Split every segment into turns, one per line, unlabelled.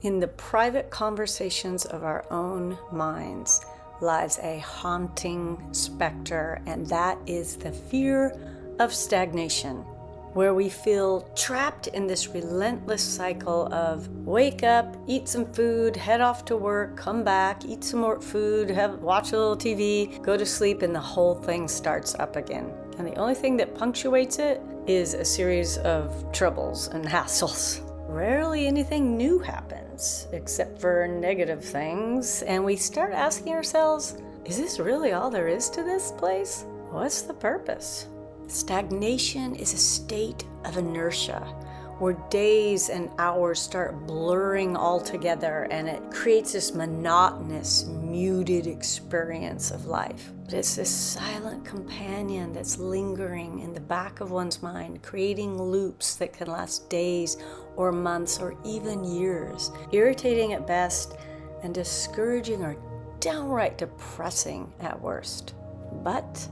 In the private conversations of our own minds lies a haunting specter, and that is the fear of stagnation, where we feel trapped in this relentless cycle of wake up, eat some food, head off to work, come back, eat some more food, watch a little TV, go to sleep, and the whole thing starts up again. And the only thing that punctuates it is a series of troubles and hassles. Rarely anything new happens, except for negative things, and we start asking ourselves, is this really all there is to this place? What's the purpose? Stagnation is a state of inertia, where days and hours start blurring all together, and it creates this monotonous, muted experience of life. But it's this silent companion that's lingering in the back of one's mind, creating loops that can last days or months or even years, irritating at best and discouraging or downright depressing at worst. But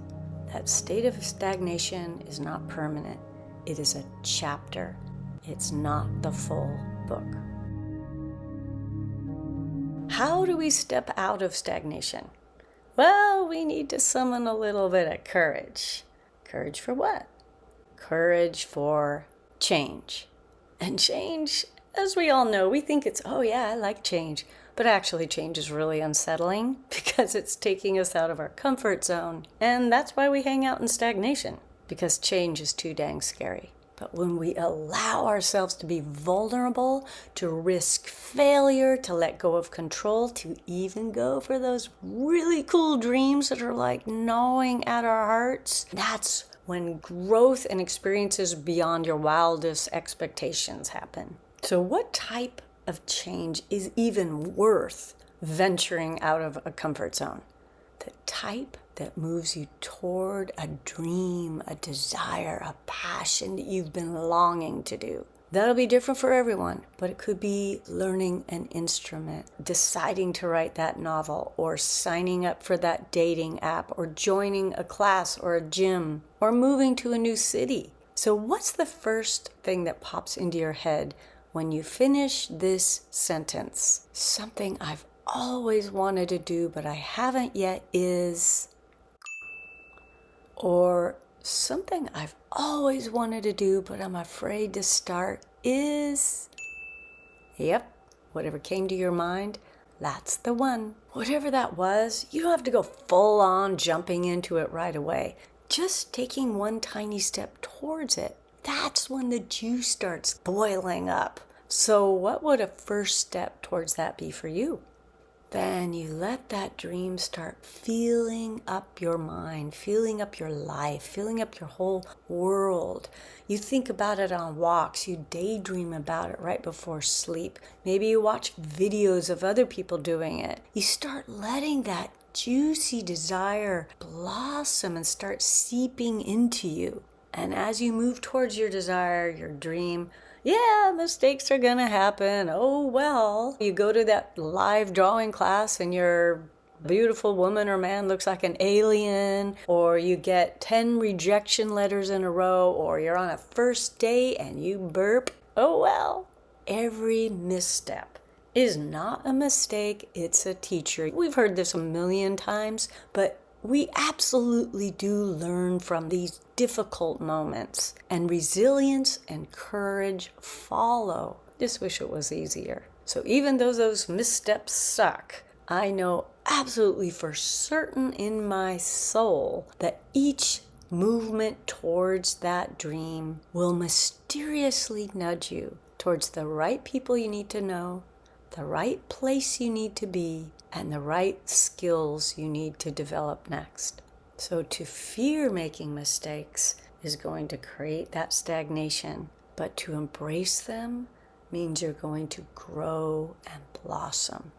that state of stagnation is not permanent. It is a chapter. It's not the full book. How do we step out of stagnation? Well, we need to summon a little bit of courage. Courage for what? Courage for change. And change, as we all know, we think it's, oh yeah, I like change. But actually change is really unsettling because it's taking us out of our comfort zone. And that's why we hang out in stagnation, because change is too dang scary. But when we allow ourselves to be vulnerable, to risk failure, to let go of control, to even go for those really cool dreams that are like gnawing at our hearts, that's when growth and experiences beyond your wildest expectations happen. So what type of change is even worth venturing out of a comfort zone? The type that moves you toward a dream, a desire, a passion that you've been longing to do. That'll be different for everyone, but it could be learning an instrument, deciding to write that novel, or signing up for that dating app, or joining a class or a gym, or moving to a new city. So what's the first thing that pops into your head when you finish this sentence? Something I've always wanted to do, but I haven't yet is... Or something I've always wanted to do, but I'm afraid to start is... Yep, whatever came to your mind, that's the one. Whatever that was, you don't have to go full on jumping into it right away. Just taking one tiny step towards it. That's when the juice starts boiling up. So what would a first step towards that be for you? Then you let that dream start filling up your mind, filling up your life, filling up your whole world. You think about it on walks, you daydream about it right before sleep. Maybe you watch videos of other people doing it. You start letting that juicy desire blossom and start seeping into you. And as you move towards your desire, your dream, yeah, mistakes are gonna happen. Oh, well. You go to that live drawing class and your beautiful woman or man looks like an alien, or you get 10 rejection letters in a row, or you're on a first date and you burp. Oh, well. Every misstep is not a mistake, it's a teacher. We've heard this a million times, but we absolutely do learn from these difficult moments, and resilience and courage follow. Just wish it was easier. So even though those missteps suck, I know absolutely for certain in my soul that each movement towards that dream will mysteriously nudge you towards the right people you need to know, the right place you need to be, and the right skills you need to develop next. So to fear making mistakes is going to create that stagnation, but to embrace them means you're going to grow and blossom.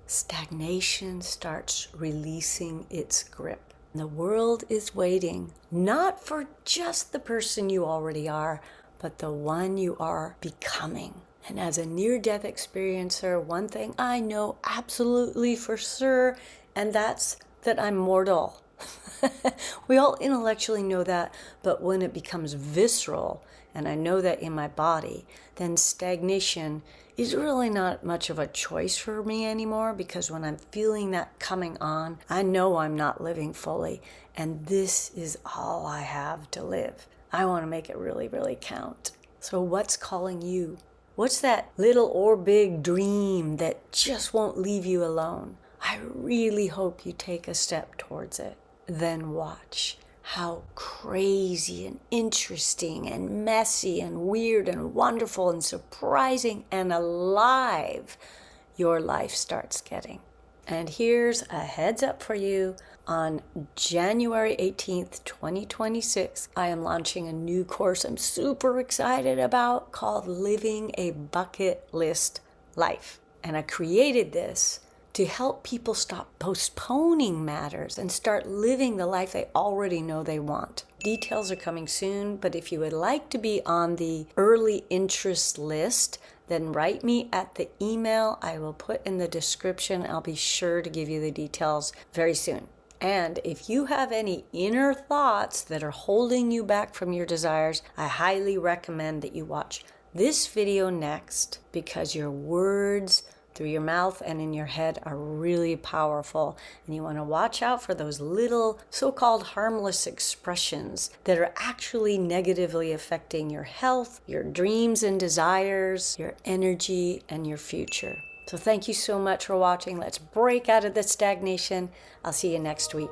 Stagnation starts releasing its grip. The world is waiting, not for just the person you already are, but the one you are becoming. And as a near-death experiencer, one thing I know absolutely for sure, and that's that I'm mortal. We all intellectually know that, but when it becomes visceral, and I know that in my body, then stagnation is really not much of a choice for me anymore, because when I'm feeling that coming on, I know I'm not living fully, and this is all I have to live. I want to make it really, really count. So what's calling you? What's that little or big dream that just won't leave you alone? I really hope you take a step towards it. Then watch how crazy and interesting and messy and weird and wonderful and surprising and alive your life starts getting. And here's a heads up for you. On January 18th, 2026, I am launching a new course I'm super excited about called Living a Bucket List Life. And I created this to help people stop postponing matters and start living the life they already know they want. Details are coming soon, but if you would like to be on the early interest list, then write me at the email I will put in the description. I'll be sure to give you the details very soon. And if you have any inner thoughts that are holding you back from your desires, I highly recommend that you watch this video next, because your words through your mouth and in your head are really powerful, and you want to watch out for those little so-called harmless expressions that are actually negatively affecting your health, your dreams and desires, your energy, and your future. So thank you so much for watching. Let's break out of the stagnation. I'll see you next week.